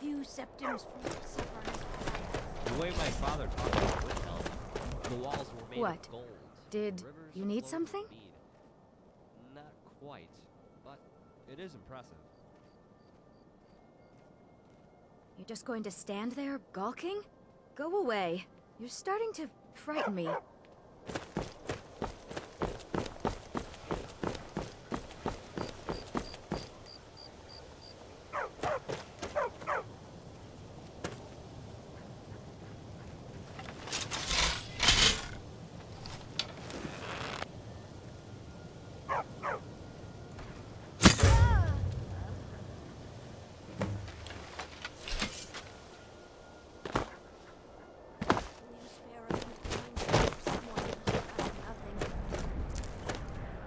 few septims from Suffer's. The way my father talked about it tells me the walls were made What? of gold. Did Rivers you need flowed something? with mead. Not quite, but it is impressive. You're just going to stand there, gawking? Go away. You're starting to frighten me.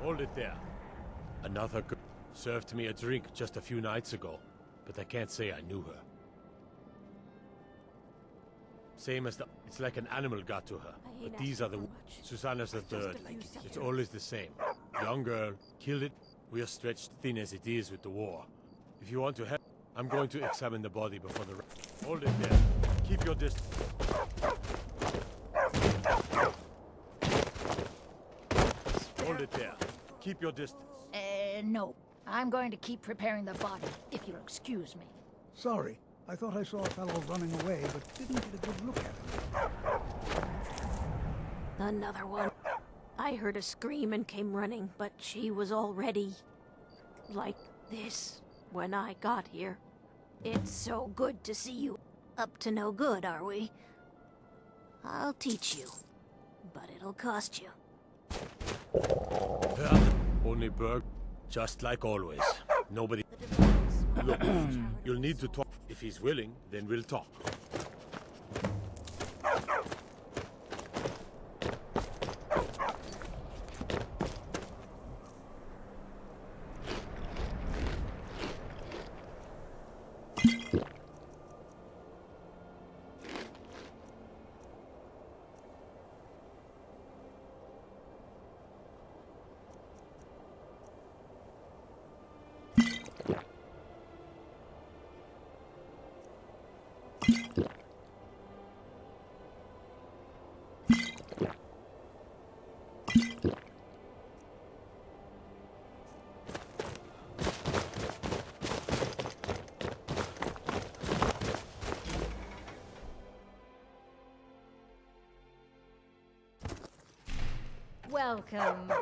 Hold it there. Another girl served me a drink just a few nights ago, but I can't say I knew her. Same as the... It's like an animal got to her. But these are the... Susanna's the third. It's always the same. Young girl, killed it. We are stretched thin as it is with the war. If you want to help, I'm going to examine the body before the... Hold it there. Keep your distance. Hold it there. Keep your distance. No. I'm going to keep preparing the body, if you'll excuse me. Sorry. I thought I saw a fellow running away, but didn't get a good look at him. Another one. I heard a scream and came running, but she was already... like this when I got here. It's so good to see you. Up to no good, are we? I'll teach you, but it'll cost you. Only Berg, just like always. Nobody... Look, you'll need to talk. If he's willing, then we'll talk. Welcome.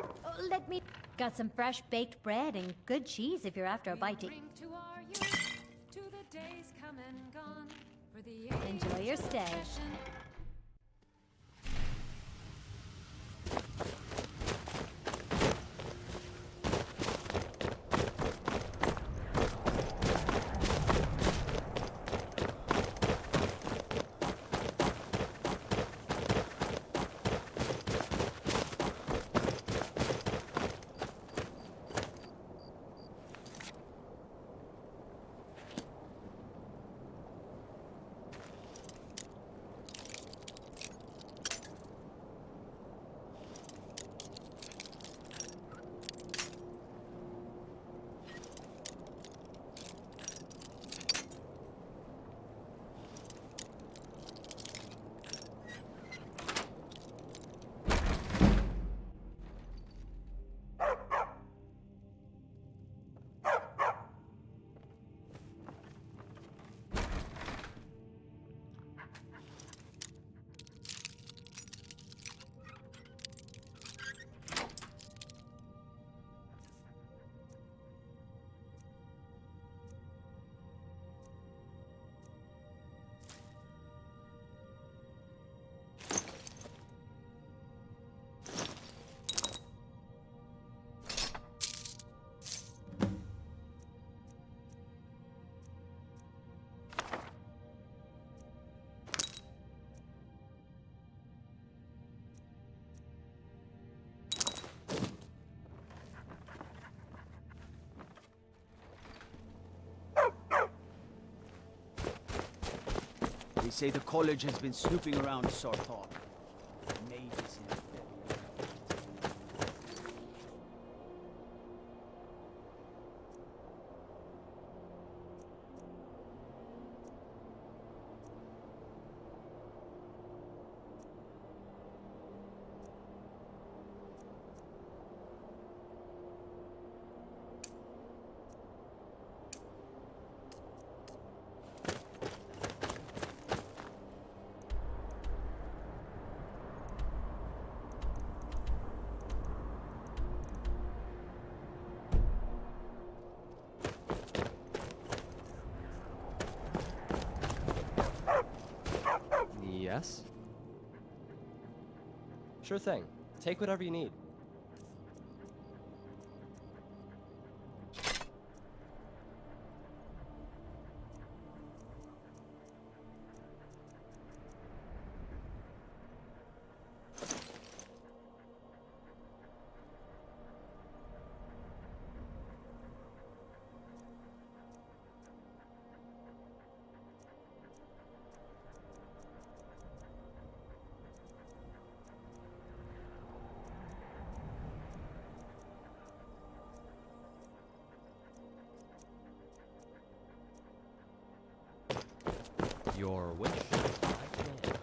Let me... Got some fresh baked bread and good cheese if you're after a bite to eat. Enjoy your stay. They say the college has been snooping around Sarthal. Mages in guess. Sure thing. Take whatever you need. Your wish, I grant.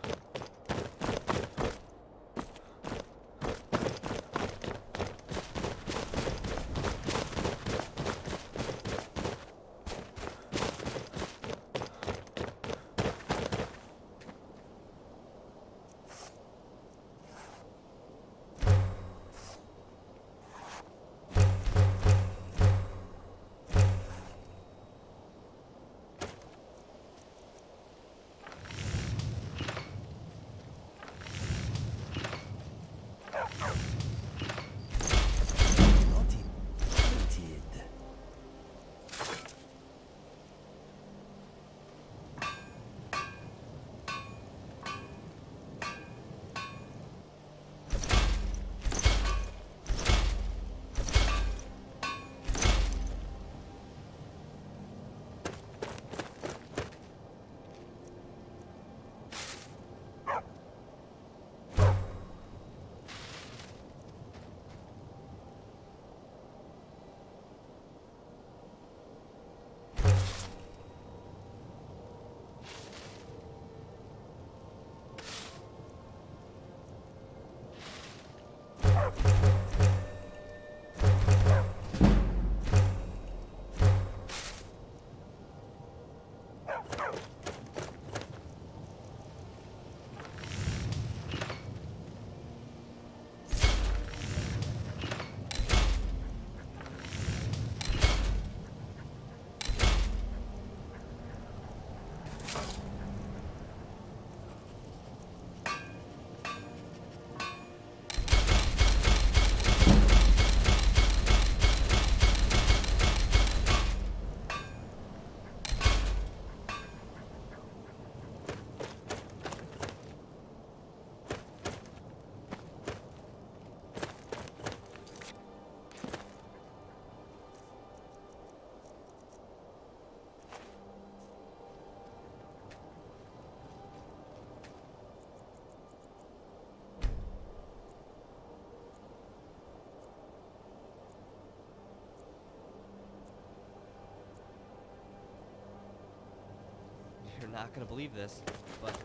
You're not gonna believe this, but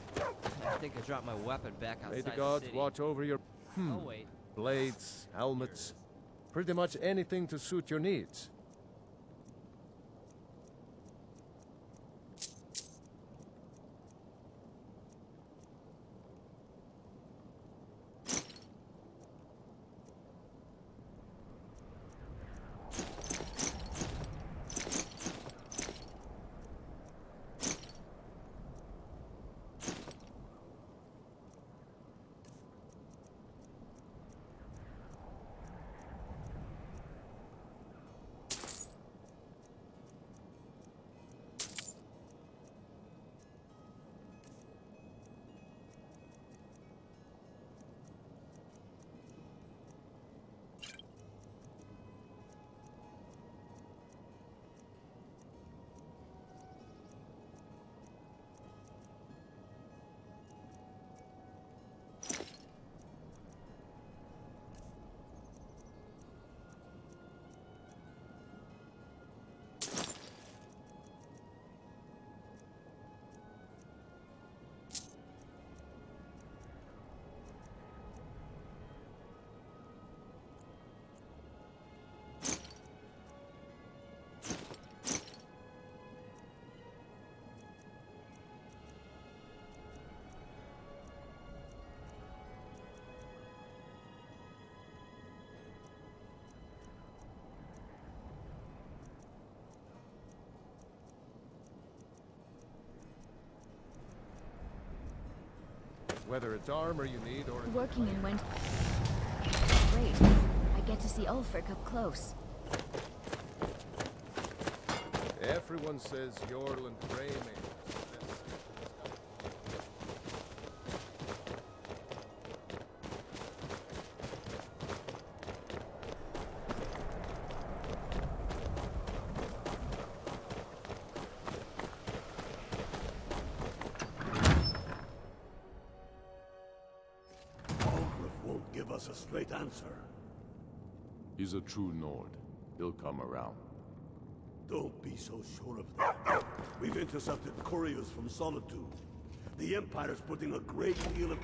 I think I dropped my weapon back outside May the the gods city. watch over your Oh wait, blades, helmets, pretty much anything to suit your needs. Whether it's armor you need or... Working in winter. Great. I get to see Ulfric up close. Everyone says Jorl and Frey may... Won't give us a straight answer. He's a true Nord. He'll come around. Don't be so sure of that. We've intercepted couriers from Solitude. The Empire's putting a great deal of...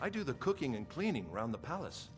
I do the cooking and cleaning around the palace.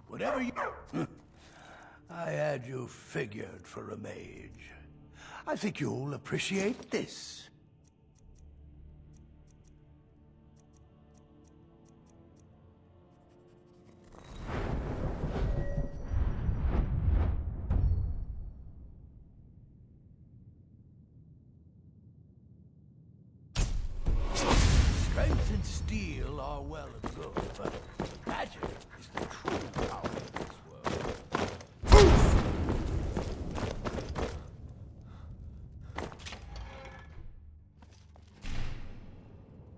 Whatever you... I had you figured for a mage. I think you'll appreciate this. Strength and steel are well and good, but magic is the true power of this world.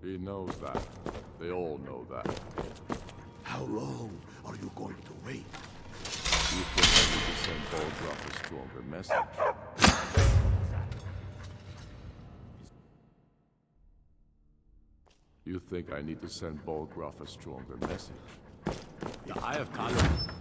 He knows that. They all know that. How long are you going to wait? You think I need to send Balgruff a stronger message? You think I need to send Balgruff a stronger message? The Eye of Talon.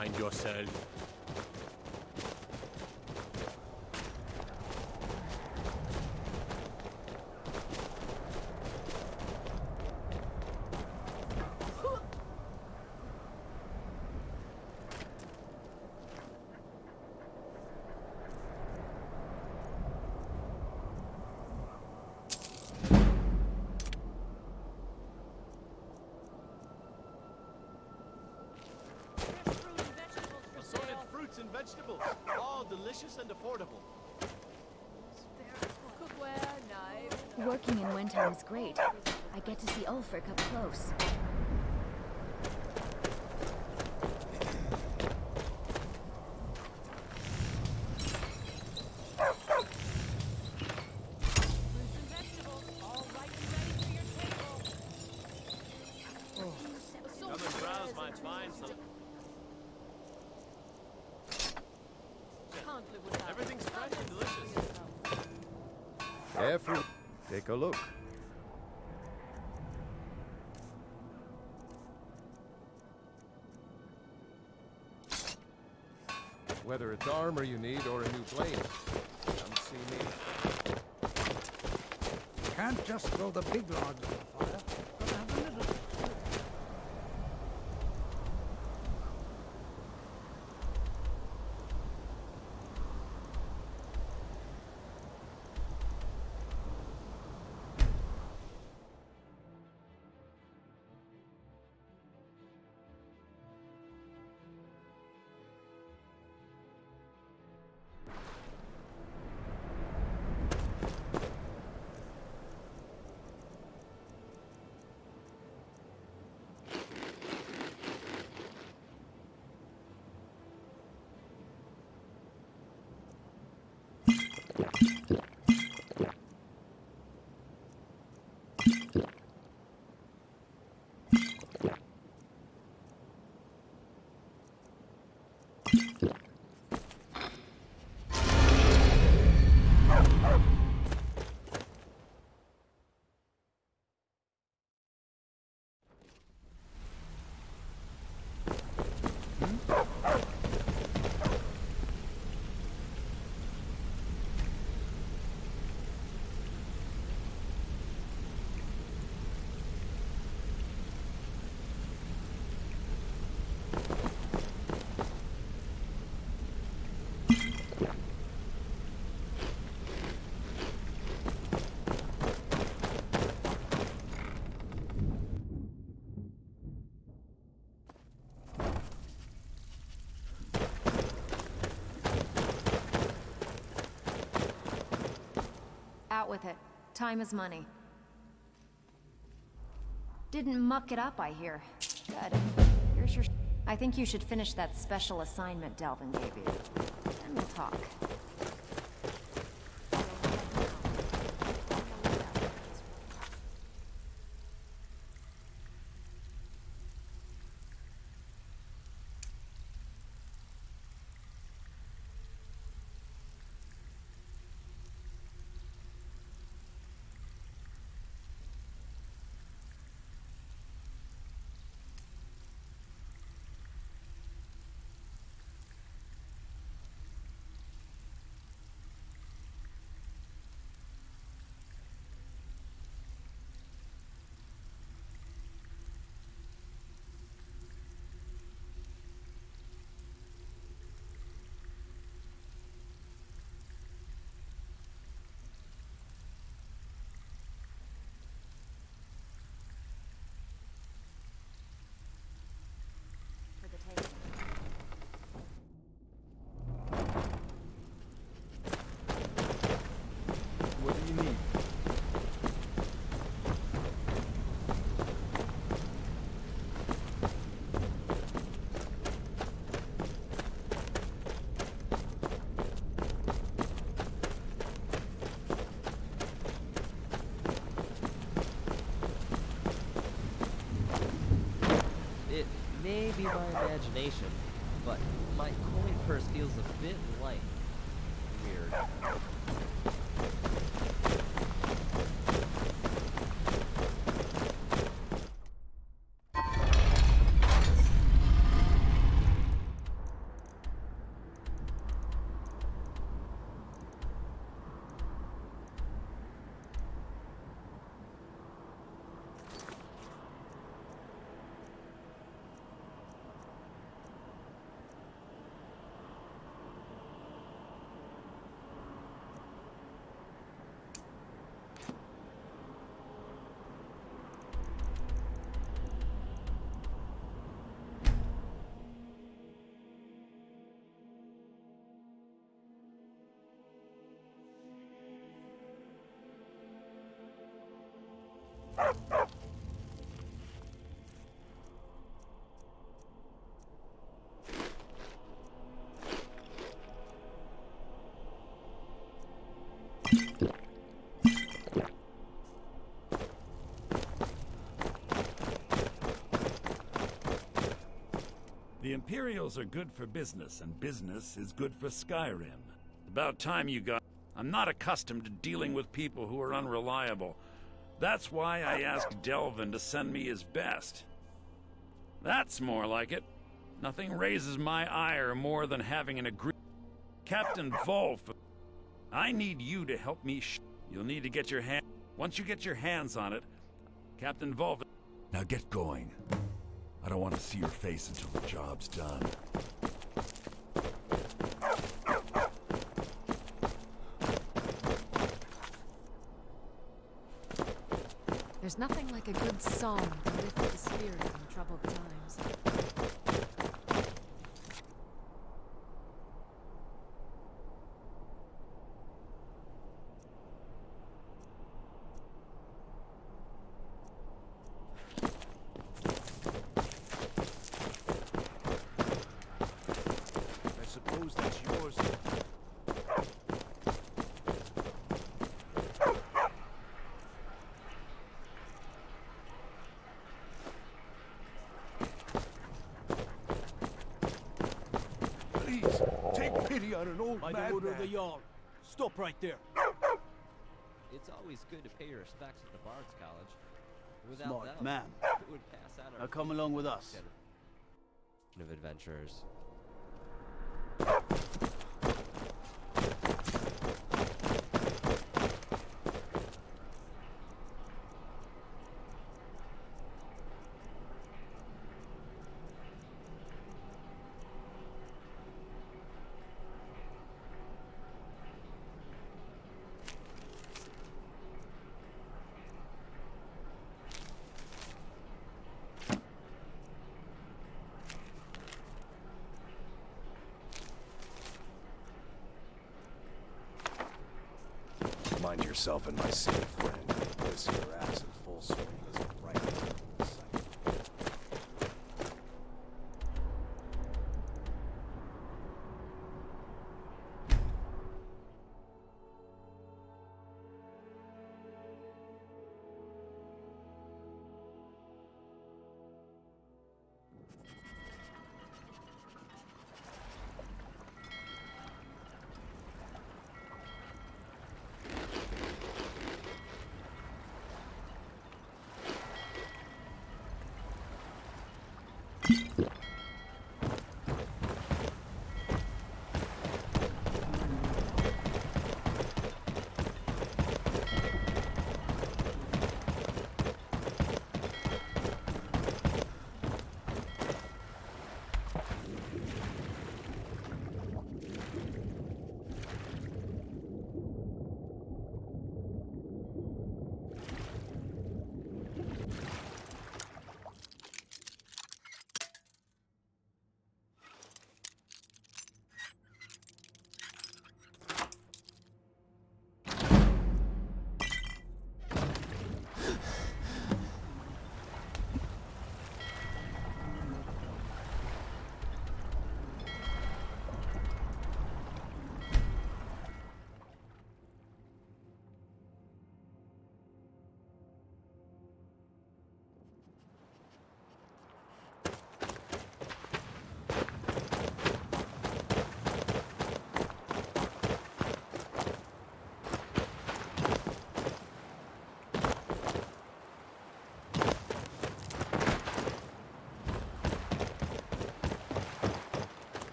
mind yourself. Assorted fruits and vegetables, all delicious and affordable. Cookware, knives. Working in Windhelm is great. I get to see Ulfric up close. Come and browse my fine selection. Everything's fresh and delicious. Take a look. Whether it's armor you need or a new plane, come see me. Can't just throw the big logs on the fire. Gotta have a little. Out with it. Time is money. Didn't muck it up, I hear. Good. Here's your... I think you should finish that special assignment Delvin gave you. Then we'll talk. What do you need? It may be my imagination, but my coin purse feels a bit light. Weird. Materials are good for business, and business is good for Skyrim. About time you got... I'm not accustomed to dealing with people who are unreliable. That's why I asked Delvin to send me his best. That's more like it. Nothing raises my ire more than having an agreement. Captain Wolf, I need you to help me. You'll need to get your hand. Once you get your hands on it, Captain Wolf. Now get going. I don't want to see your face until the job's done. There's nothing like a good song to lift the spirit in troubled times. I suppose that's yours. Please, take pity on an old By madman. the order of the Jarl. Stop right there. It's always good to pay your respects at the Bard's College. Without Smart them, man. it would pass out Now our come along with us. of adventurers. Mind yourself in my city, friend. This here ass in full swing is a right sight.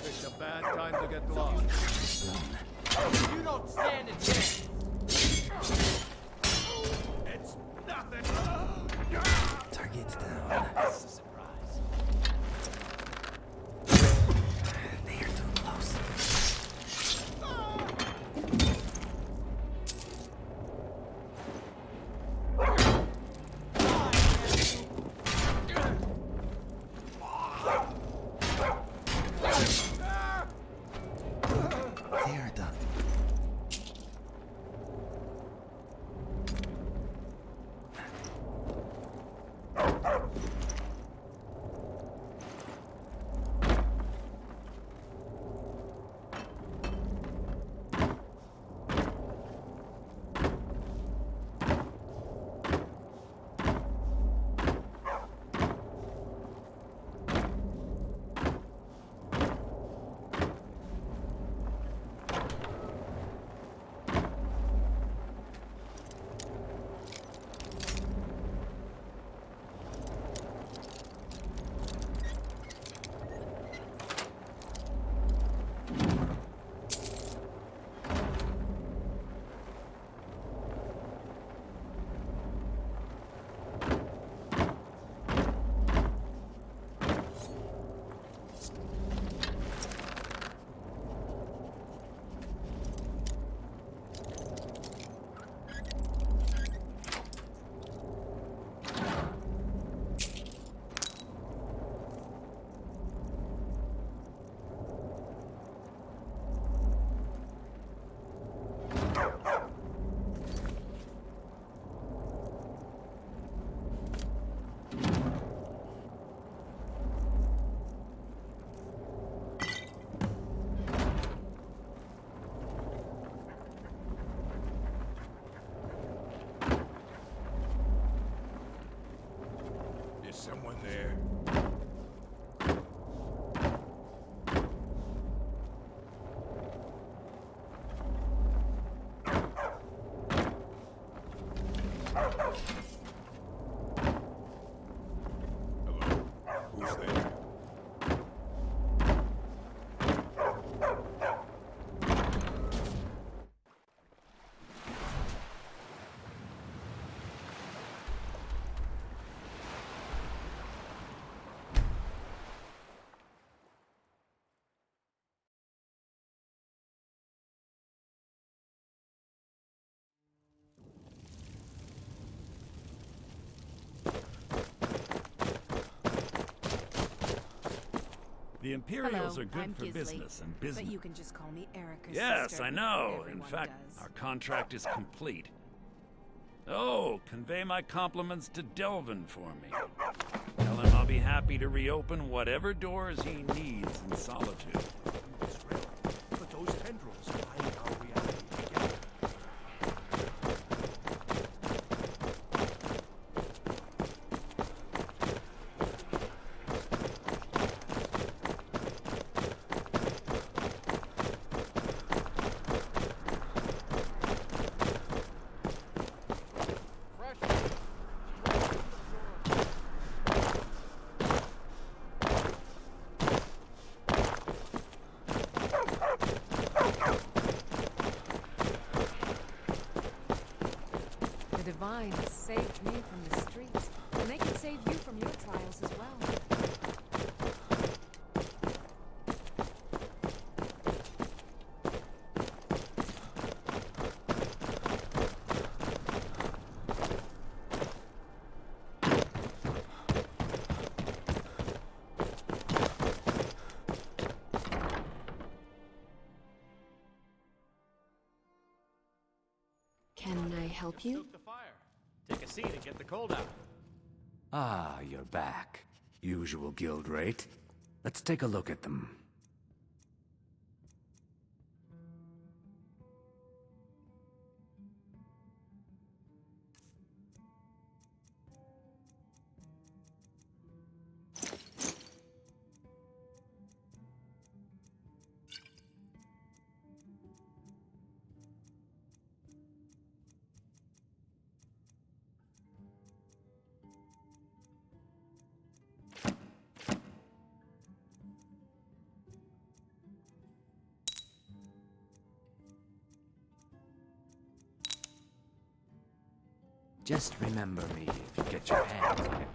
Picked a bad time to get lost. You don't stand a chance. It's nothing. Target's down. That's a surprise. They are too close. They are done. someone there? Who's there? The Imperials Hello, are good I'm for Gisley, business and business. But you can just call me Erica's Yes, sister. I know. In Everyone fact, does. our contract is complete. Oh, convey my compliments to Delvin for me. Tell him I'll be happy to reopen whatever doors he needs in solitude. But those tendrils bind our reality together. The Divines saved me from the streets, and they can save you from your trials as well. Can I help you? Stoke the fire. Take a seat and get the cold out. Ah, you're back. Usual guild rate. Let's take a look at them. Just remember me if you get your hands on it.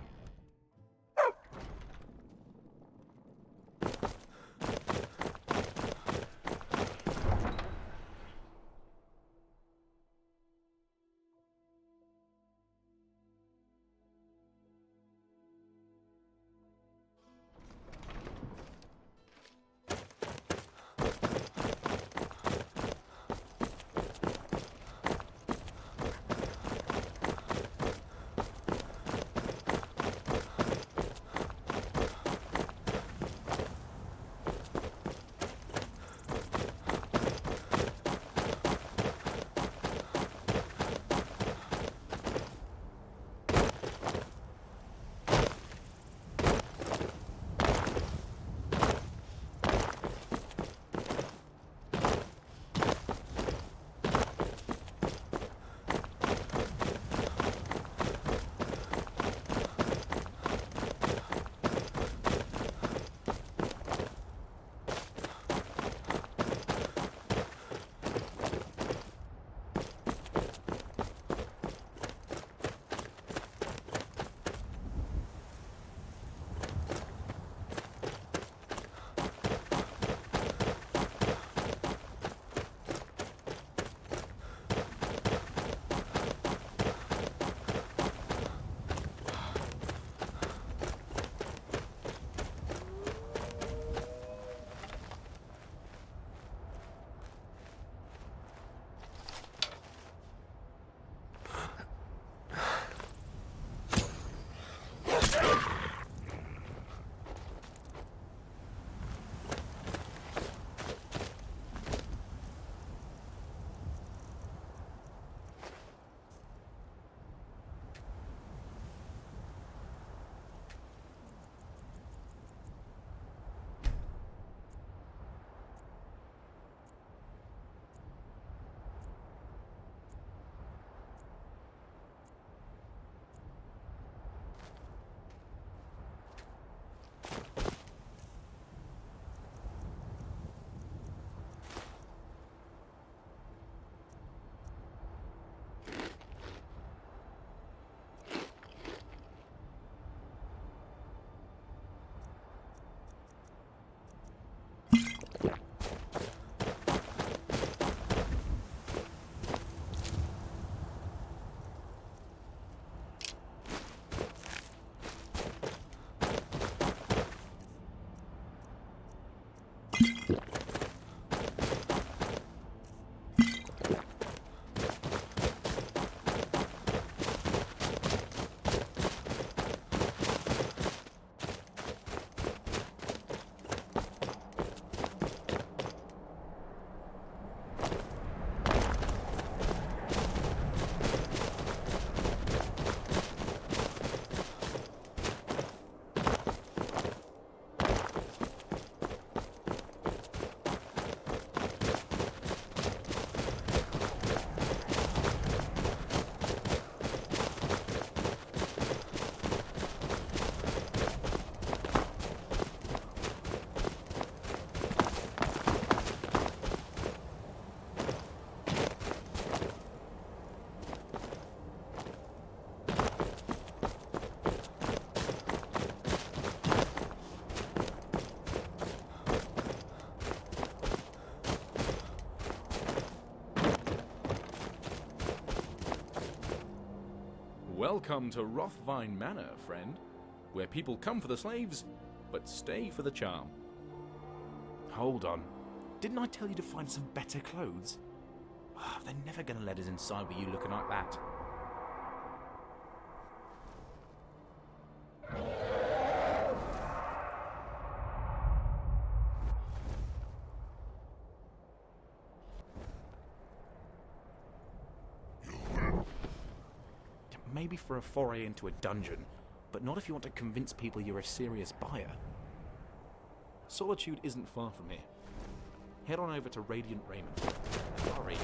Welcome to Rothvine Manor, friend, where people come for the slaves, but stay for the charm. Hold on. Didn't I tell you to find some better clothes? Oh, they're never going to let us inside with you looking like that. Maybe for a foray into a dungeon, but not if you want to convince people you're a serious buyer. Solitude isn't far from here. Head on over to Radiant Raiment. Hurry.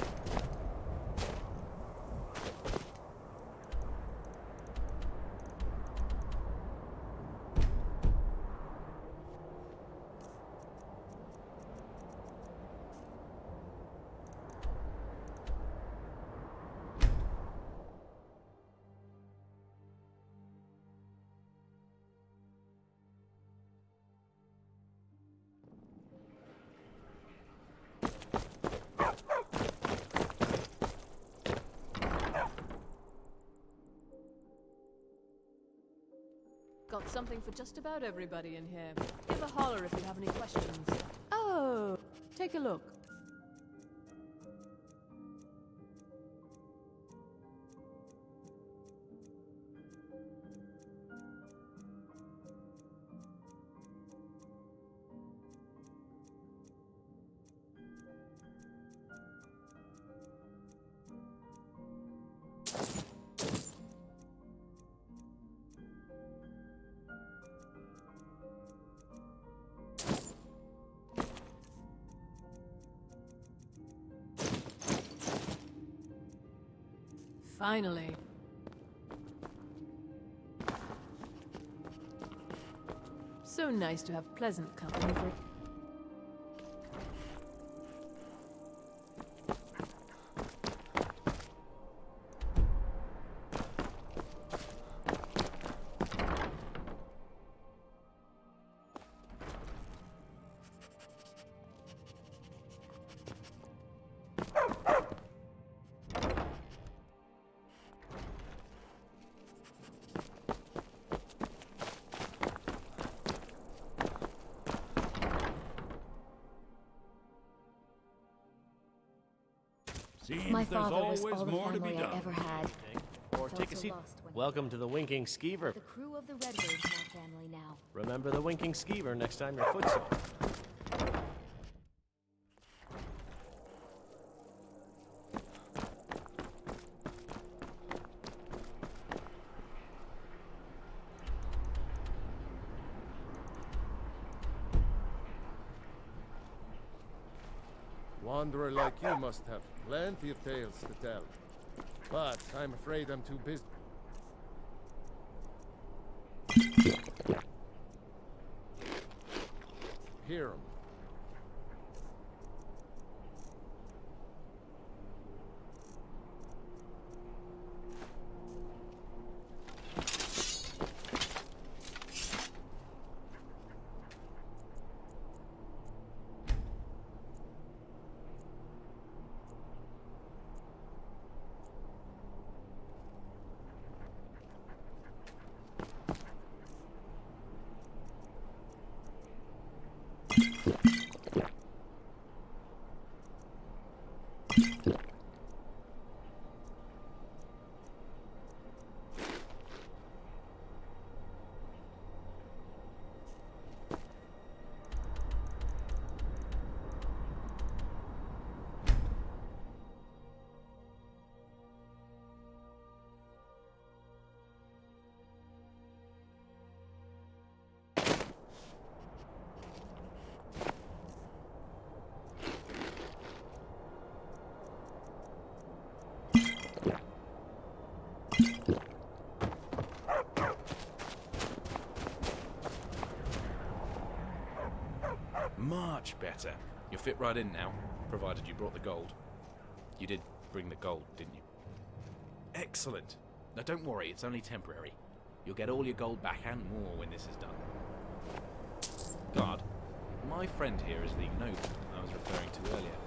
Got something for just about everybody in here. Give a holler if you have any questions. Oh, take a look. Finally. So nice to have pleasant company for... My father was all the family I ever had. Or take a seat. Welcome to the Winking Skeever. The crew of the Redbird is my family now. Remember the Winking Skeever next time you're footsore. Wanderer like you must have plenty of tales to tell. But I'm afraid I'm too busy. Hear 'em. Much better. You'll fit right in now, provided you brought the gold. You did bring the gold, didn't you? Excellent. Now don't worry, it's only temporary. You'll get all your gold back and more when this is done. Guard, my friend here is the noble I was referring to earlier.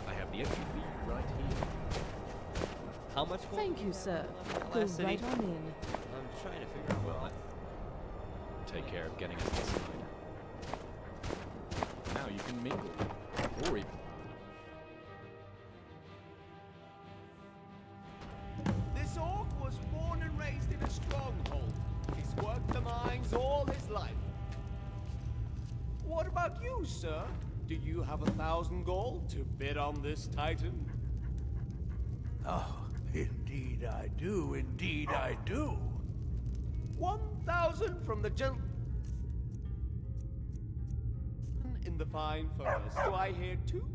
I have the entry fee right here. How much gold? Thank you, sir. Last Go city? right on in. I'm trying to figure out Well, take care of getting us inside. Now you can mingle. Or even... This orc was born and raised in a stronghold. He's worked the mines all his life. What about you, sir? Do you have 1,000 gold to bid on this titan? Oh, indeed I do, indeed I do. 1,000 from the gentleman in the fine furnace. Do I hear 2?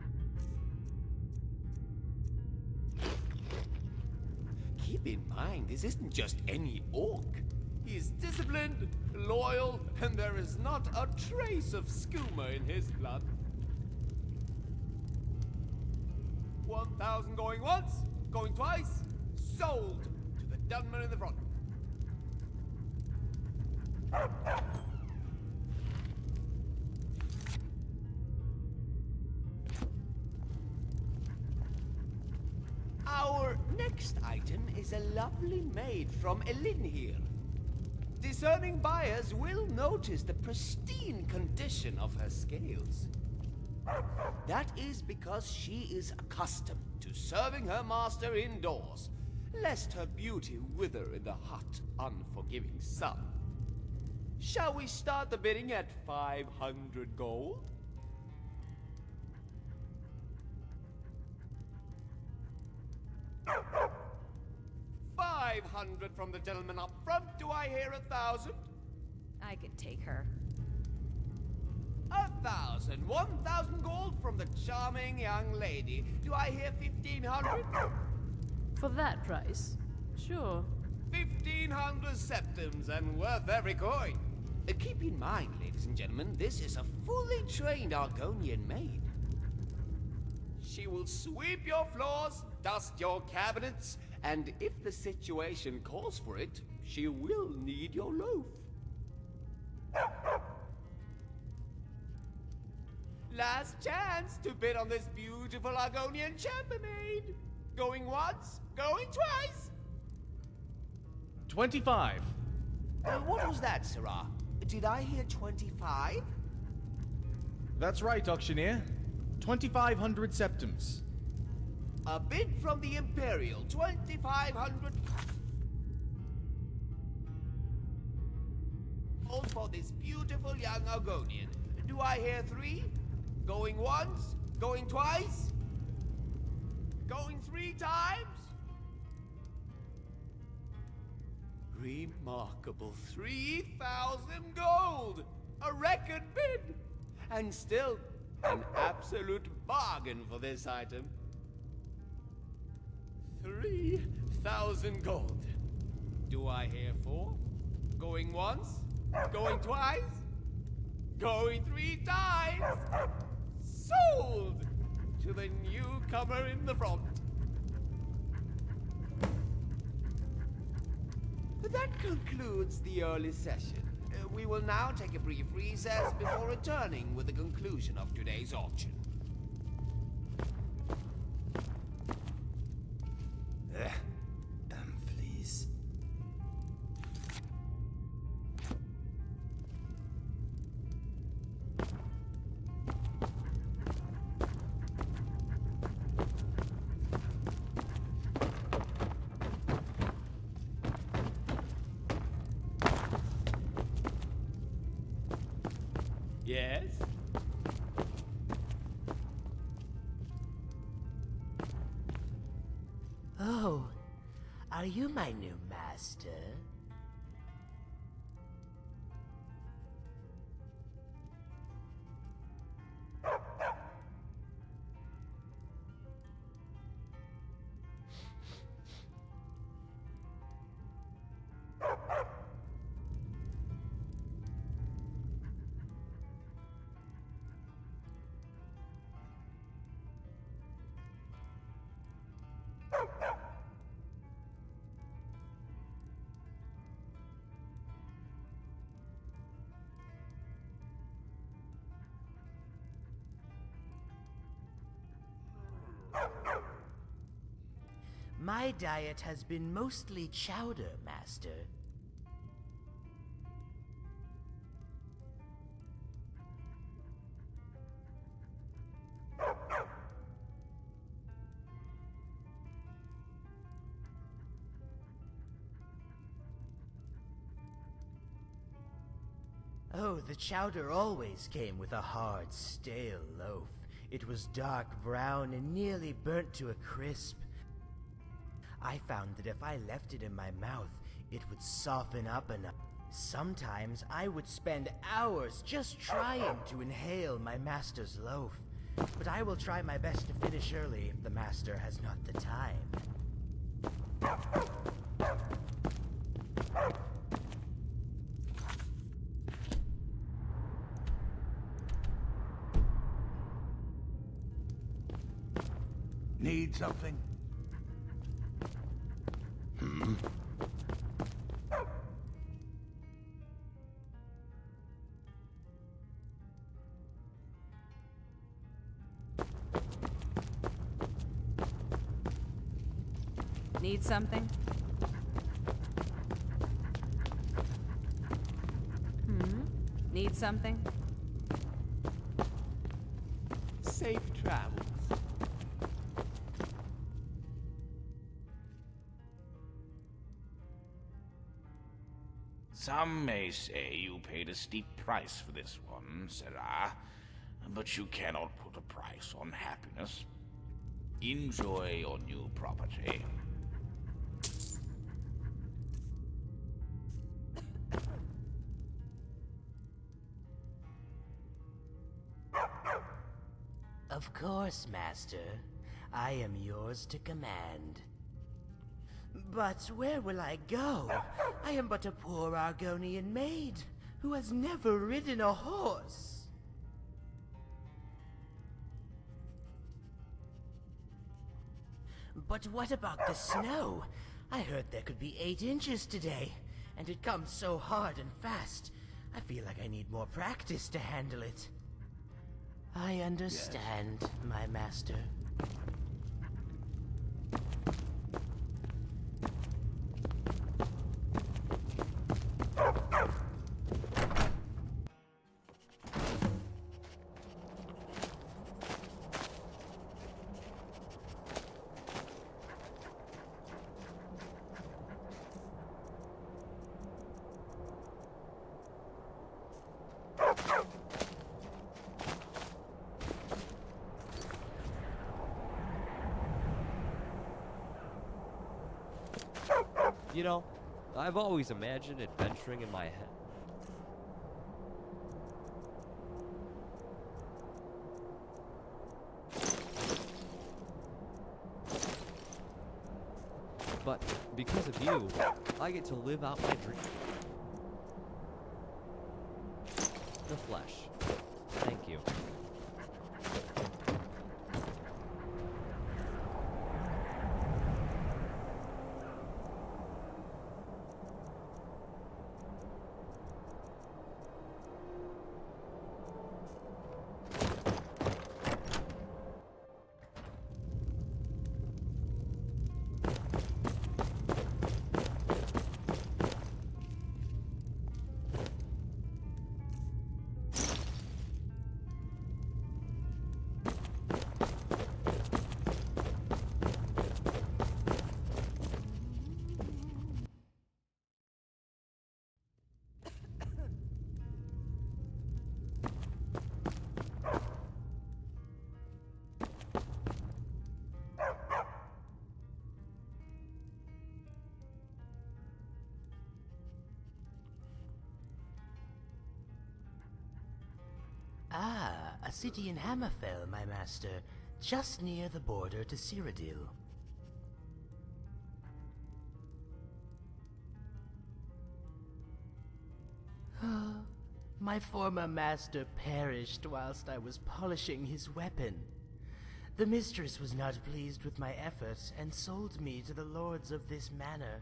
Keep in mind, this isn't just any orc. He's disciplined, loyal, and there is not a trace of skooma in his blood. 1,000 going once, going twice, sold to the gunman in the front. Our next item is a lovely maid from Elinhir. Discerning buyers will notice the pristine condition of her scales. That is because she is accustomed to serving her master indoors, lest her beauty wither in the hot, unforgiving sun. Shall we start the bidding at 500 gold? $500 from the gentleman up front. Do I hear 1,000? I could take her. 1,000. 1,000 gold from the charming young lady. Do I hear 1,500? For that price? Sure. 1,500 septims and worth every coin. Keep in mind, ladies and gentlemen, this is a fully trained Argonian maid. She will sweep your floors, dust your cabinets, and if the situation calls for it, she will knead your loaf. Last chance to bid on this beautiful Argonian chambermaid. Going once, going twice. 25. What was that, Sirrah? Did I hear 25? That's right, auctioneer. 2,500 septims. A bid from the Imperial, 2,500 gold for this beautiful young Argonian. Do I hear 3? Going once? Going twice? Going 3 times? Remarkable. 3,000 gold! A record bid! And still, an absolute bargain for this item. 3,000 gold. Do I hear 4? Going once? Going twice? Going 3 times? Sold! To the newcomer in the front. That concludes the early session. We will now take a brief recess before returning with the conclusion of today's auction. Please. Yes? Oh, are you my new master? My diet has been mostly chowder, Master. Oh, the chowder always came with a hard, stale loaf. It was dark brown and nearly burnt to a crisp. I found that if I left it in my mouth, it would soften up enough. Sometimes I would spend hours just trying to inhale my master's loaf. But I will try my best to finish early if the master has not the time. Need something? Need something? Need something? Safe travels. Some may say you paid a steep price for this one, Sarah, but you cannot put a price on happiness. Enjoy your new property. Of course, Master. I am yours to command. But where will I go? I am but a poor Argonian maid who has never ridden a horse. But what about the snow? I heard there could be 8 inches today, and it comes so hard and fast. I feel like I need more practice to handle it. I understand, my master. You know, I've always imagined adventuring in my head. But because of you, I get to live out my dream. The flesh. Thank you. Ah, a city in Hammerfell, my master, just near the border to Cyrodiil. My former master perished whilst I was polishing his weapon. The mistress was not pleased with my efforts and sold me to the lords of this manor.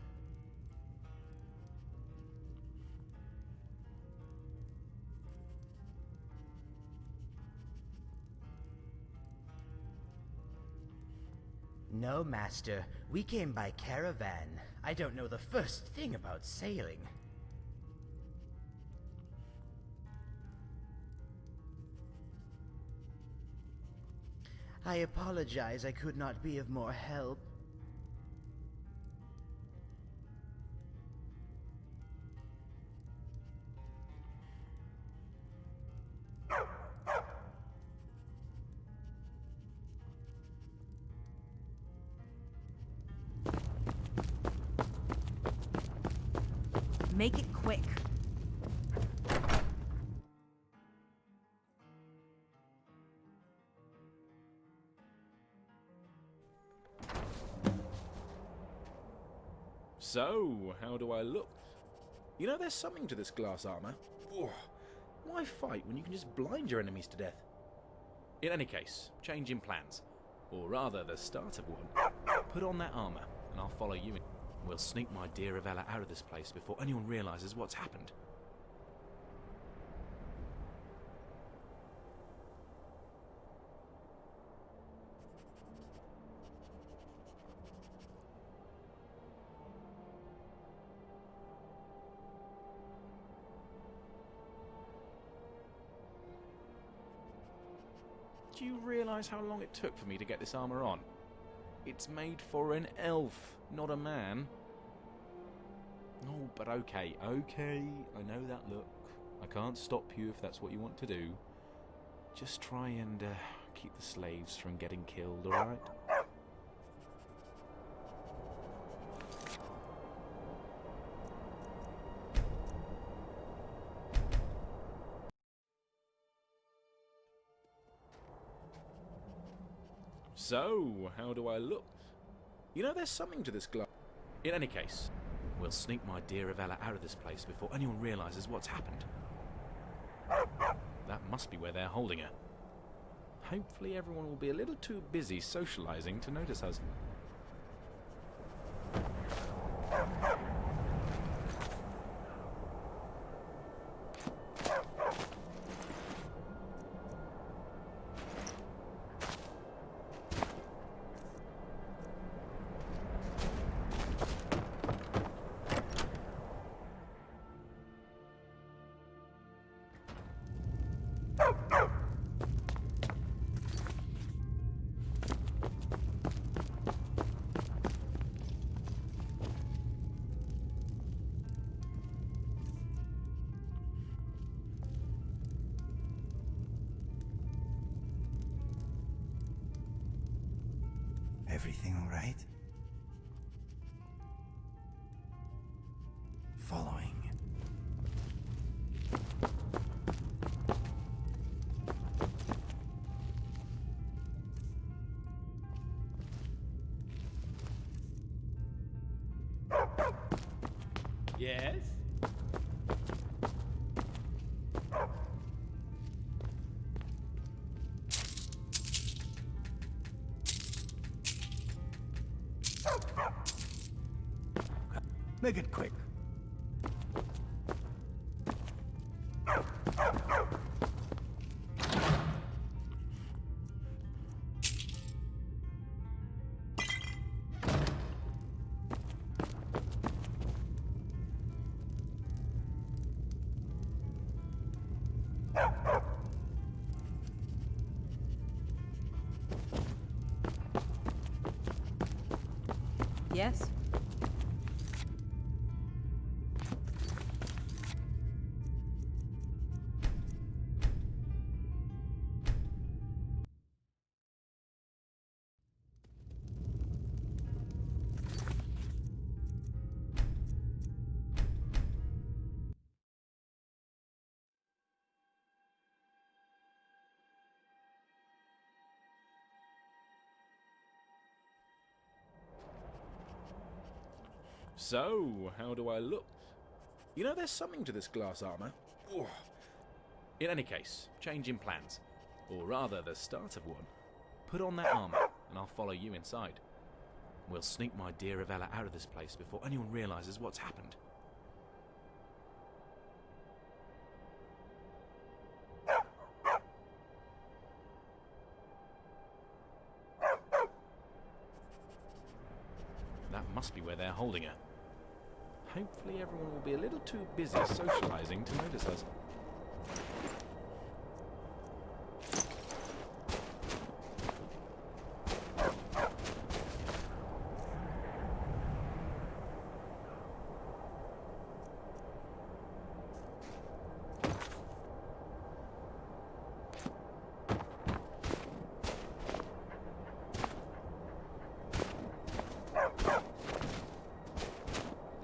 no, Master. We came by caravan. I don't know the first thing about sailing. I apologize I could not be of more help. Make it quick. So, how do I look? You know, there's something to this glass armor. Why fight when you can just blind your enemies to death? In any case, change in plans. Or rather, the start of one. Put on that armor, and I'll follow you in. We'll sneak my dear Avella out of this place before anyone realizes what's happened. Do you realize how long it took for me to get this armor on? It's made for an elf, not a man. Oh, but okay, I know that look. I can't stop you if that's what you want to do. Just try and keep the slaves from getting killed, alright? So, how do I look? You know, there's something to this glass. In any case, we'll sneak my dear Avella out of this place before anyone realizes what's happened. That must be where they're holding her. Hopefully everyone will be a little too busy socializing to notice us. Everything all right? Following. Yes? Make it quick. Yes? So, how do I look? You know, there's something to this glass armor. In any case, change in plans. Or rather, the start of one. Put on that armor, and I'll follow you inside. We'll sneak my dear Avella out of this place before anyone realizes what's happened. must be where they're holding her. Hopefully everyone will be a little too busy socializing to notice us.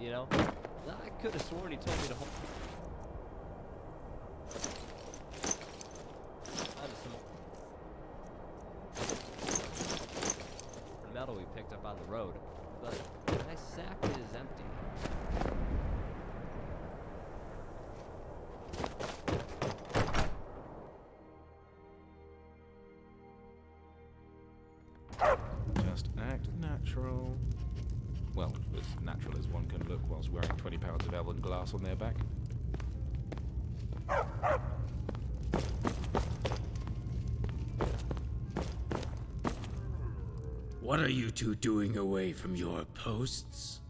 You know, I could have sworn he told me to hold. The metal we picked up on the road, but my sack is empty. Just act natural. Well, as natural as one can look whilst wearing 20 pounds of elven glass on their back. What are you two doing away from your posts?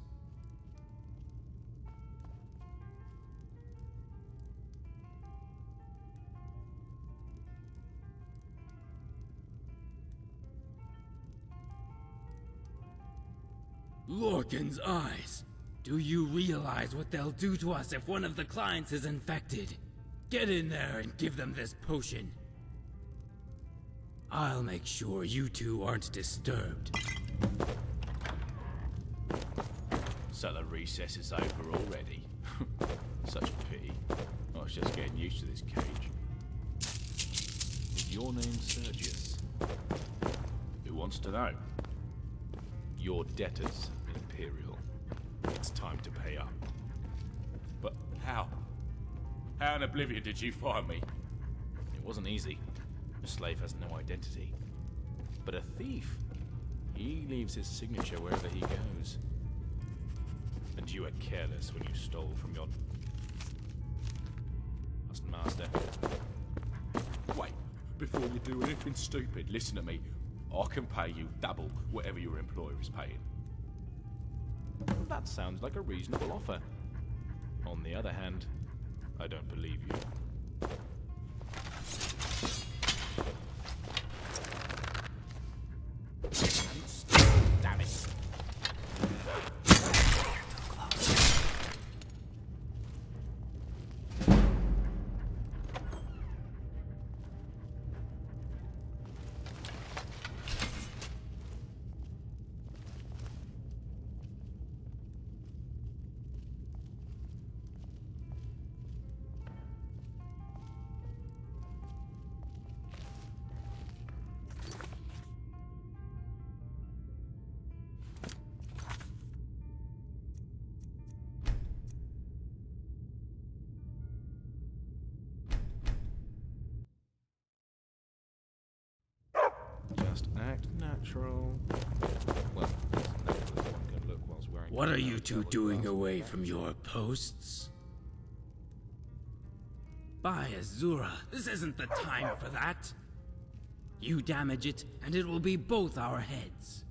Lorcan's eyes! Do you realize what they'll do to us if one of the clients is infected? Get in there and give them this potion. I'll make sure you two aren't disturbed. So the recess is over already. Such a pity. I was just getting used to this cage. Is your name Sergius? Who wants to know? Your debtors, Imperial. It's time to pay up. But how? How in oblivion did you find me? It wasn't easy. A slave has no identity. But a thief, he leaves his signature wherever he goes. And you were careless when you stole from your last master. Wait, before you do anything stupid, listen to me. I can pay you double whatever your employer is paying. That sounds like a reasonable offer. On the other hand, I don't believe you. Damn it. Just act natural. Well, as natural as one can look whilst wearing... What are you two doing away from your posts? By Azura, this isn't the time for that. You damage it, and it will be both our heads.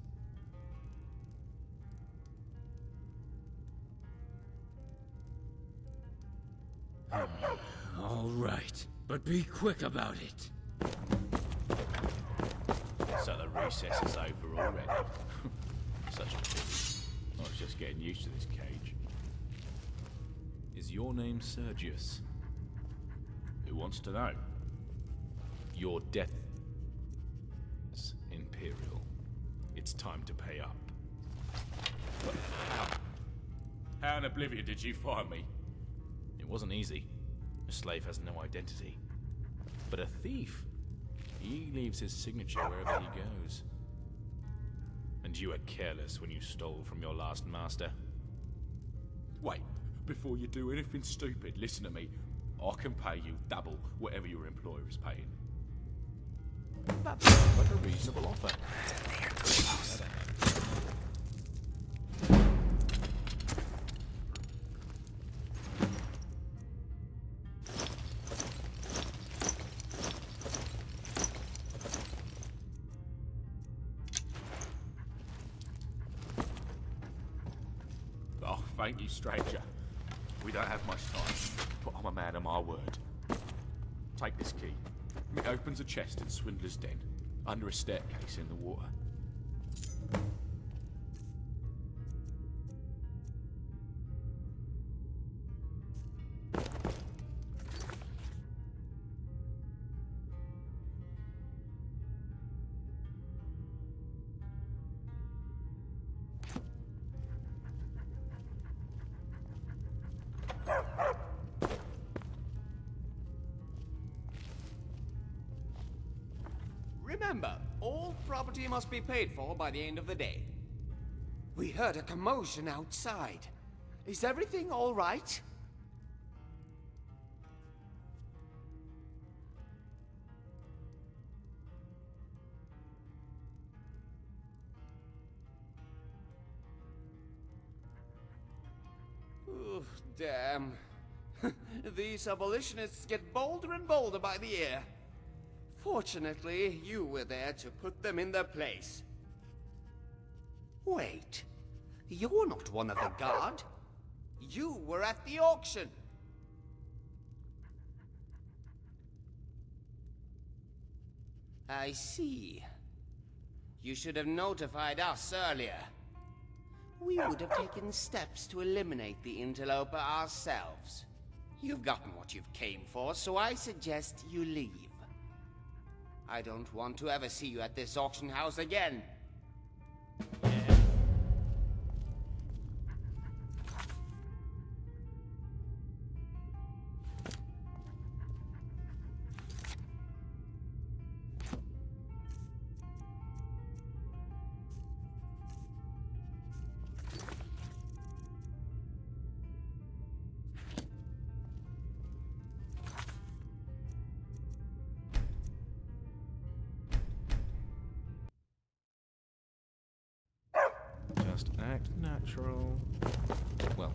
All right, but be quick about it. So the recess is over already. Such a pity. I was just getting used to this cage. Is your name Sergius? Who wants to know? Your debt is Imperial. It's time to pay up. But how in oblivion did you find me? It wasn't easy. A slave has no identity. But a thief, he leaves his signature wherever he goes. And you were careless when you stole from your last master. Wait, before you do anything stupid, listen to me. I can pay you double whatever your employer is paying. That sounds like a reasonable offer. They're too close. thank you, stranger. We don't have much time, but I'm a man of my word. Take this key. It opens a chest in Swindler's Den, under a staircase in the water. Remember, all property must be paid for by the end of the day. We heard a commotion outside. Is everything all right? Ooh, damn. These abolitionists get bolder and bolder by the year. Fortunately, you were there to put them in their place. Wait, you're not one of the guard. You were at the auction. I see. You should have notified us earlier. We would have taken steps to eliminate the interloper ourselves. You've gotten what you've came for, so I suggest you leave. I don't want to ever see you at this auction house again. Just act natural. Well,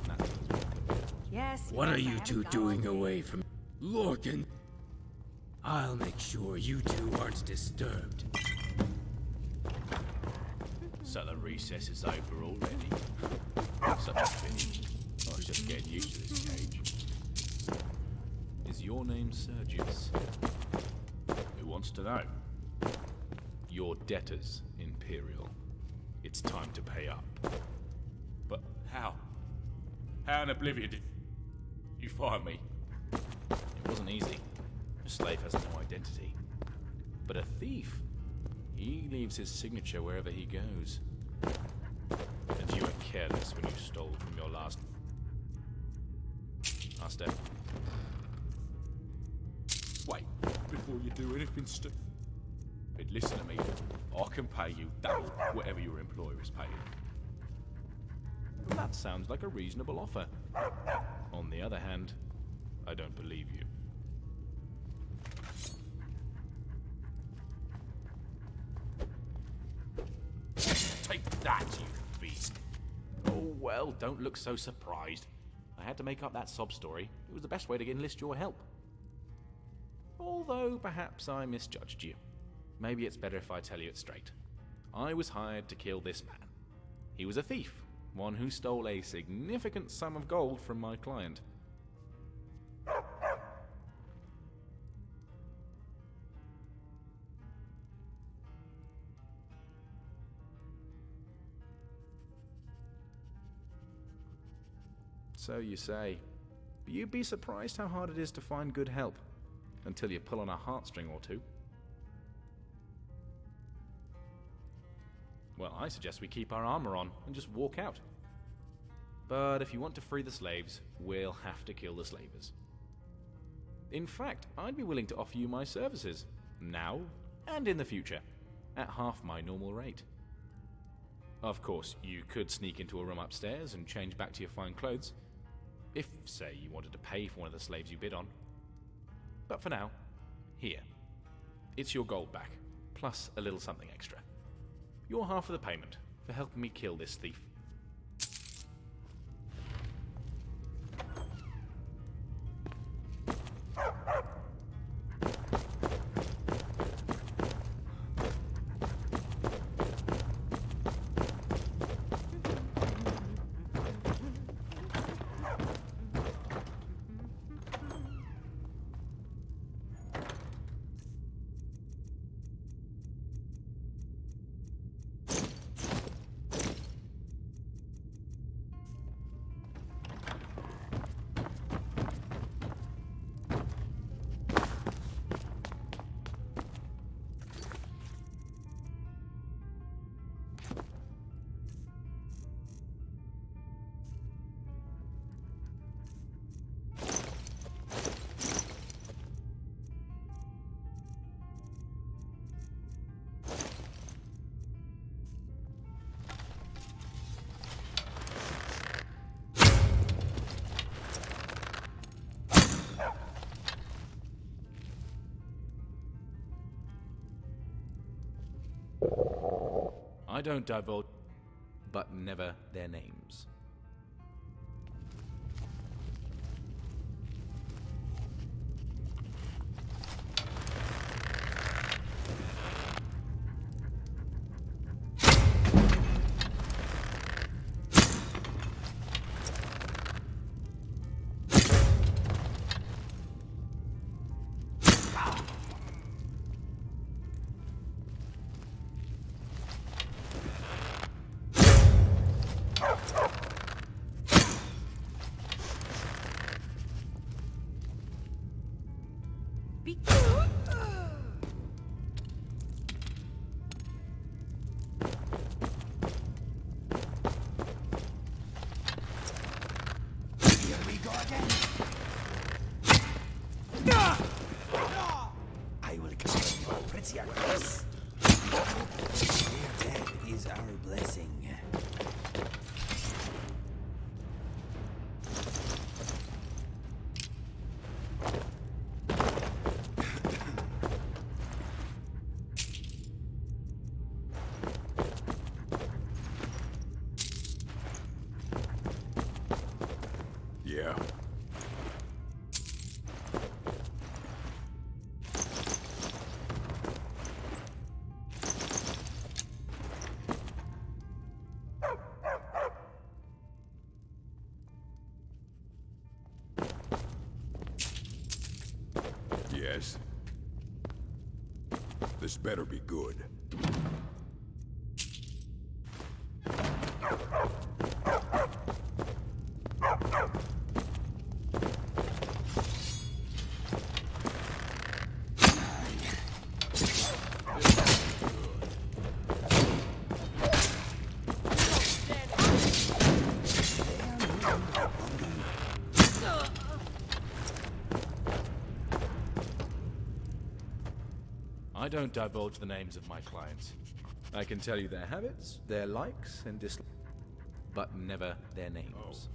natural as we could. Yes. What are you two doing away from Lorcan? I'll make sure you two aren't disturbed. So the recess is over already. Such a pity. I was just getting used to this cage. Is your name Sergius? Who wants to know? Your debtors, Imperial. It's time to pay up. But how? How in oblivion did you find me? It wasn't easy. A slave has no identity. But a thief, he leaves his signature wherever he goes. And you were careless when you stole from your last master. Wait, before you do anything stupid, listen to me. I can pay you double whatever your employer is paying. That sounds like a reasonable offer. On the other hand, I don't believe you. Take that, you beast. Oh well, don't look so surprised. I had to make up that sob story. It was the best way to enlist your help. Although perhaps I misjudged you. Maybe it's better if I tell you it straight. I was hired to kill this man. He was a thief, one who stole a significant sum of gold from my client. So you say, but you'd be surprised how hard it is to find good help, until you pull on a heartstring or two. Well, I suggest we keep our armor on and just walk out. But if you want to free the slaves, we'll have to kill the slavers. In fact, I'd be willing to offer you my services, now and in the future, at half my normal rate. Of course, you could sneak into a room upstairs and change back to your fine clothes, if, say, you wanted to pay for one of the slaves you bid on. But for now, here. It's your gold back, plus a little something extra. Your half of the payment for helping me kill this thief. I don't divulge, but never their names. I will cover your prettier face. Their death is our blessing. Yeah. Yes. This better be good. I don't divulge the names of my clients. I can tell you their habits, their likes and dislikes, but never their names.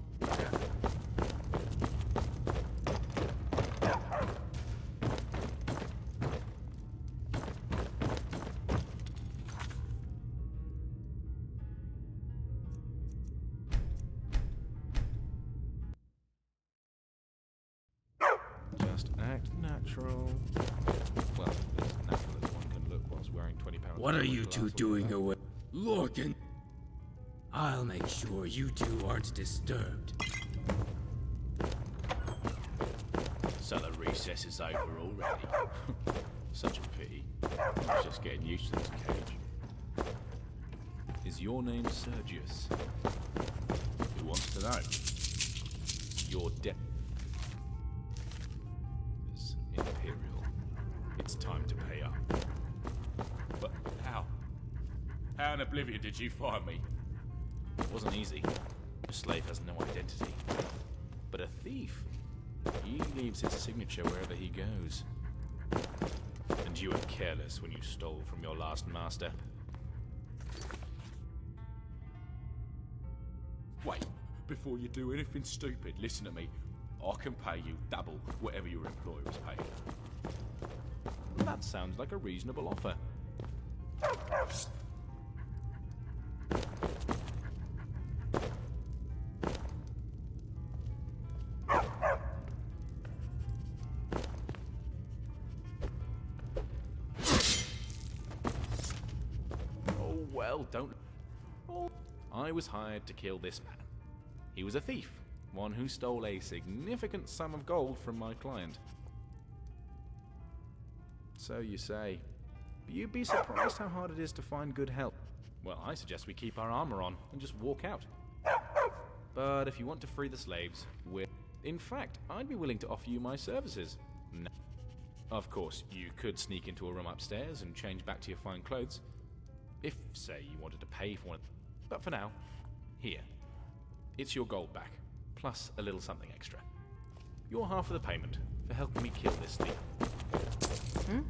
Just act natural. Well, as natural as one can look whilst wearing 20 pounds. What are you two doing away? Lorcan! I'll make sure you two aren't disturbed. So the recess is over already. Such a pity. I was just getting used to this cage. Is your name Sergius? Who wants to know? Your death is Imperial. It's time to pay up. But how? How in oblivion did you find me? It wasn't easy. A slave has no identity. But a thief, he leaves his signature wherever he goes. And you were careless when you stole from your last master. Wait, before you do anything stupid, listen to me. I can pay you double whatever your employer is paying. That sounds like a reasonable offer. Oh, well, don't... Oh, I was hired to kill this man. He was a thief, one who stole a significant sum of gold from my client. So you say. But you'd be surprised how hard it is to find good help. Well, I suggest we keep our armor on and just walk out. But if you want to free the slaves, we're... In fact, I'd be willing to offer you my services. No. Of course, you could sneak into a room upstairs and change back to your fine clothes. If, say, you wanted to pay for one. But for now, here. It's your gold back, plus a little something extra. You're half of the payment for helping me kill this thief. Hmm?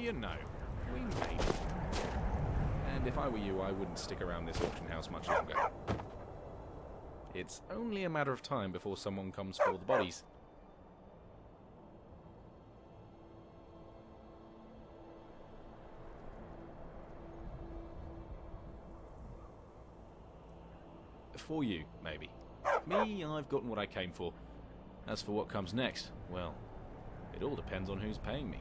you know, we made it. And if I were you, I wouldn't stick around this auction house much longer. It's only a matter of time before someone comes for the bodies. For you, maybe. Me, I've gotten what I came for. As for what comes next, well, it all depends on who's paying me.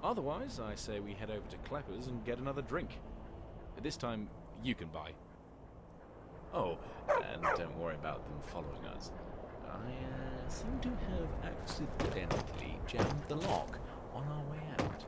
Otherwise, I say we head over to Clapper's and get another drink. This time, you can buy. Oh, and don't worry about them following us. I seem to have accidentally jammed the lock on our way out.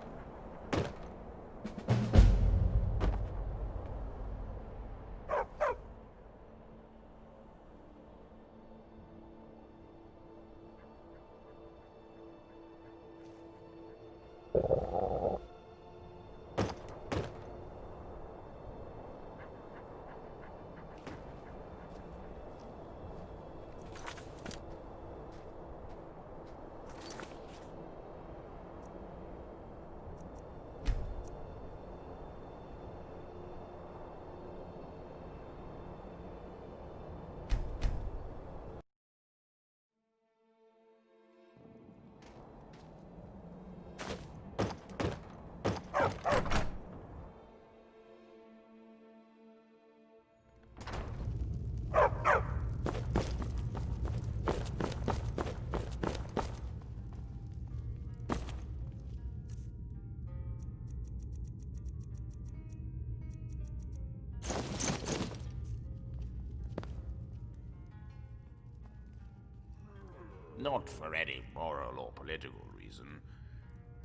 Not for any moral or political reason.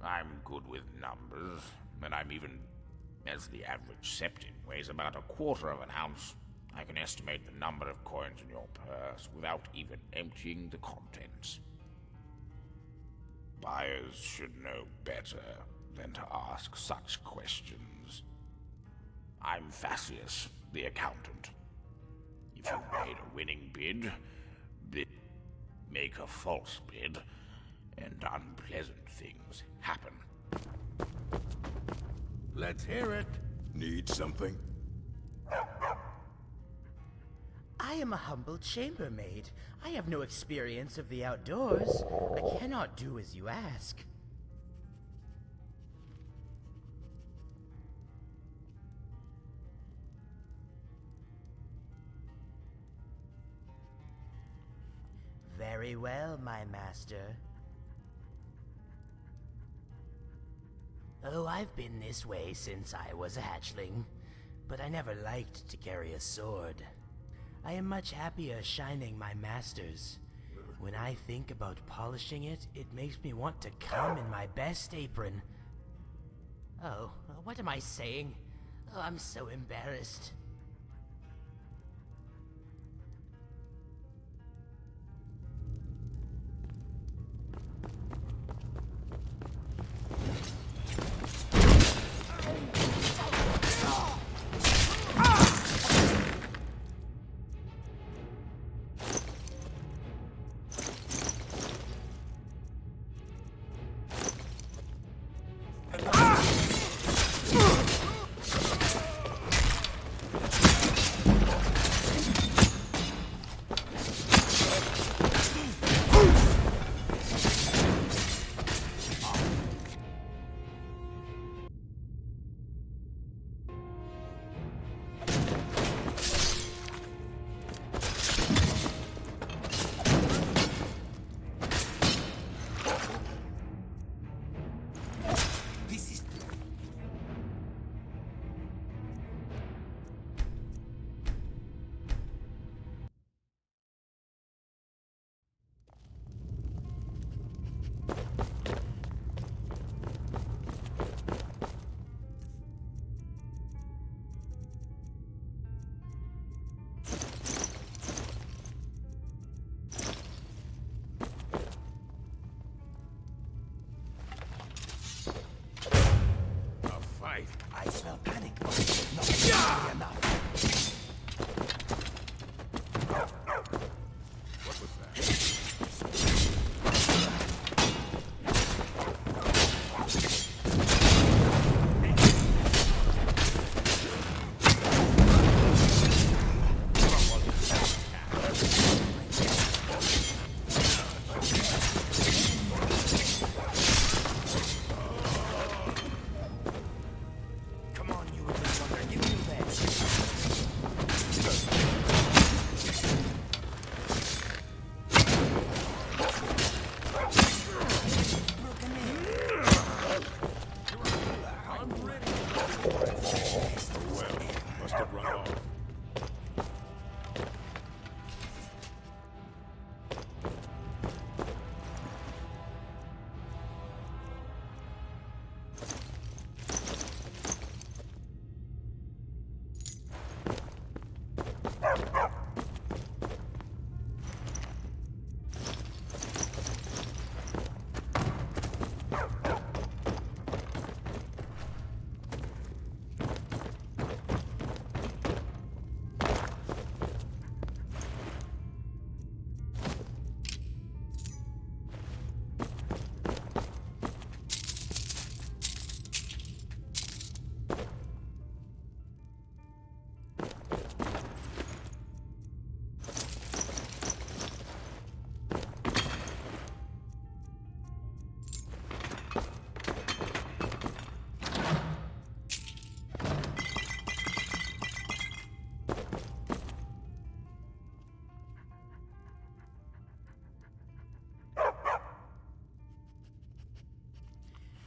I'm good with numbers, and I'm even, as the average septim weighs about 1/4 of an ounce, I can estimate the number of coins in your purse without even emptying the contents. Buyers should know better than to ask such questions. I'm Facius, the accountant. If you made a winning bid, make a false bid, and unpleasant things happen. Let's hear it. Need something? I am a humble chambermaid. I have no experience of the outdoors. I cannot do as you ask. Very well, my master. Oh, I've been this way since I was a hatchling, but I never liked to carry a sword. I am much happier shining my master's. When I think about polishing it, it makes me want to come in my best apron. Oh, what am I saying? Oh, I'm so embarrassed.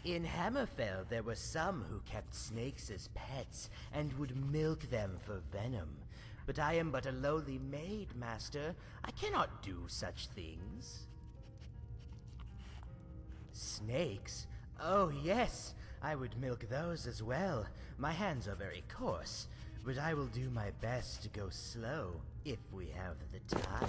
In Hammerfell, there were some who kept snakes as pets and would milk them for venom. But I am but a lowly maid, master. I cannot do such things. Snakes? Oh, yes. I would milk those as well. My hands are very coarse, but I will do my best to go slow if we have the time.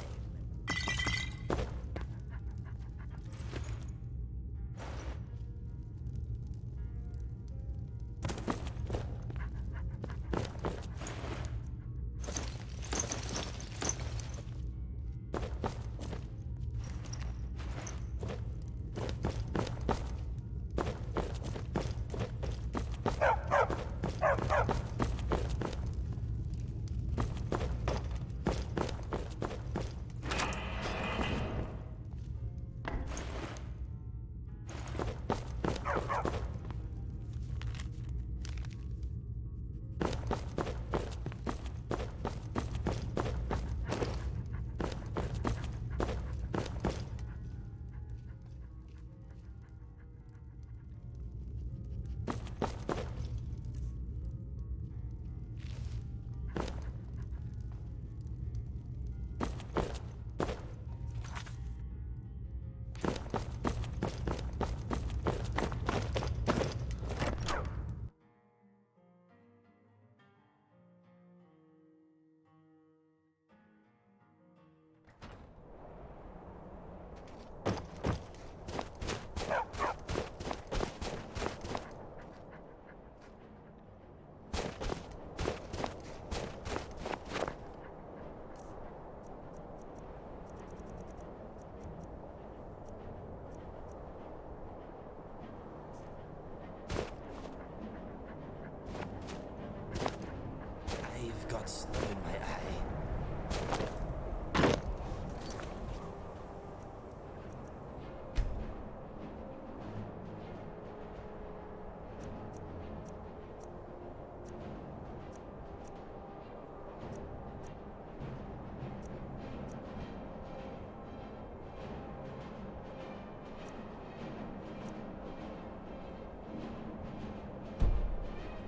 Got snow in my eye.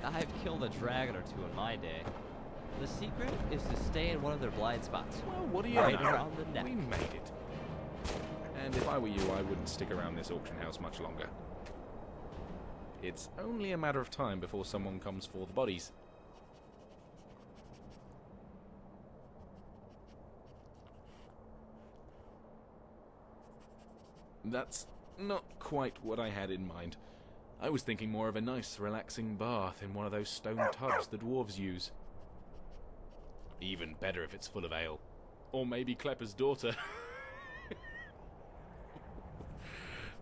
I've killed a dragon or two in my day. The secret is to stay in one of their blind spots. Well, what do you right know? around the neck. We made it. And if I were you, I wouldn't stick around this auction house much longer. It's only a matter of time before someone comes for the bodies. That's not quite what I had in mind. I was thinking more of a nice, relaxing bath in one of those stone tubs the dwarves use. Even better if it's full of ale. Or maybe Klepper's daughter.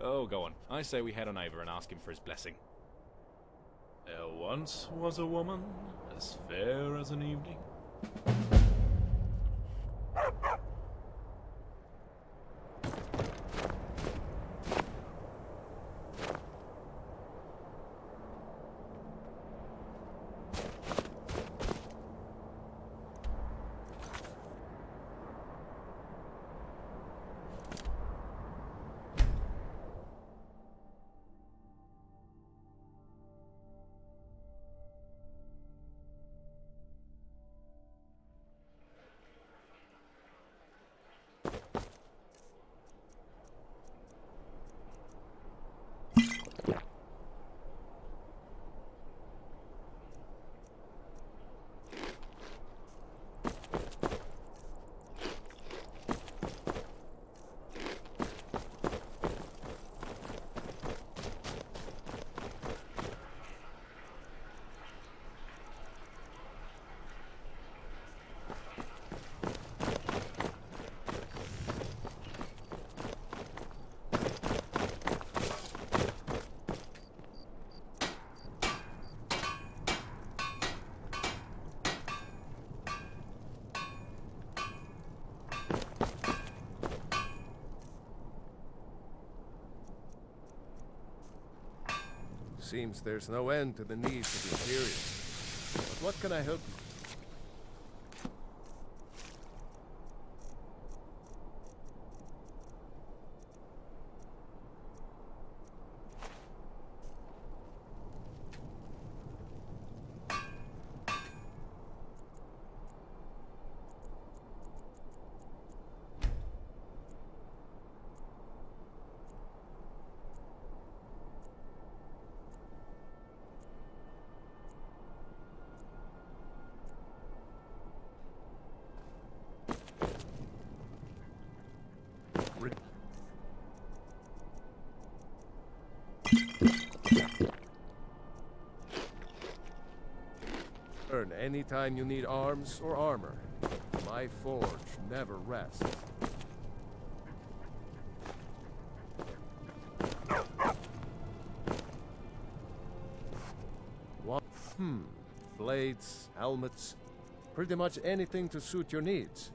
Oh, go on. I say we head on over and ask him for his blessing. There once was a woman, as fair as an evening. Seems there's no end to the needs of the Imperials. But what can I help you? anytime you need arms or armor. My forge never rests. What? Blades, helmets, pretty much anything to suit your needs.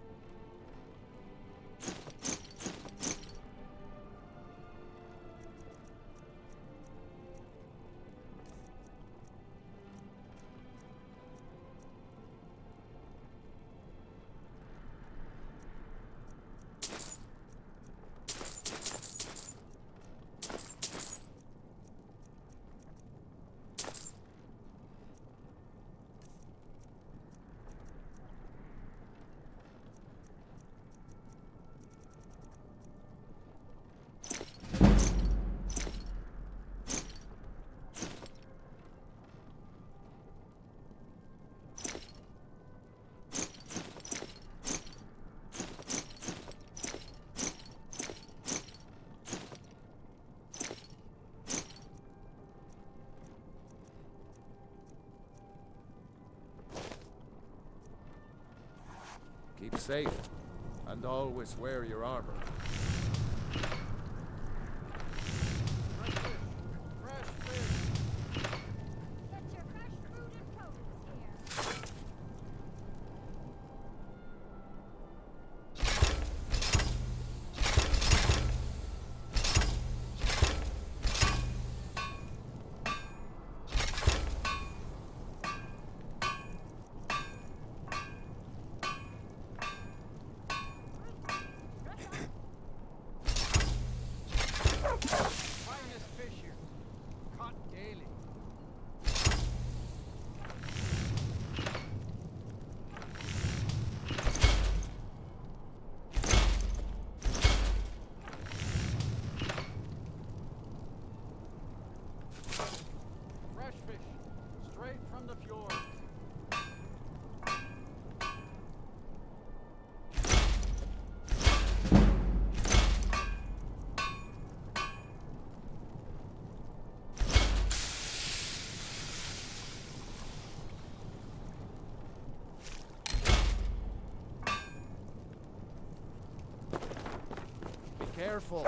Keep safe, and always wear your armor. Careful.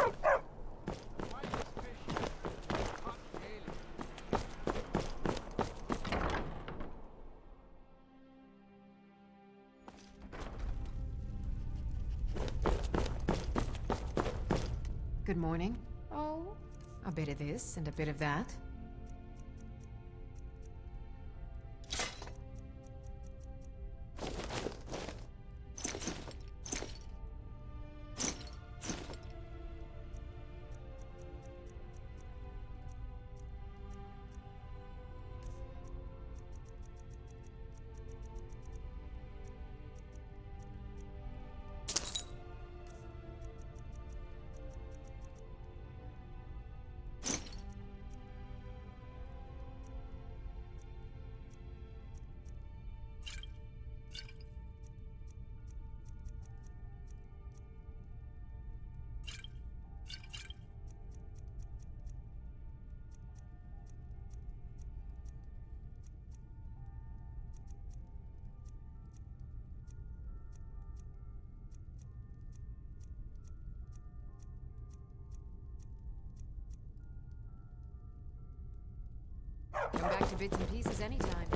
Good morning. Oh, a bit of this and a bit of that. Come back to bits and pieces anytime.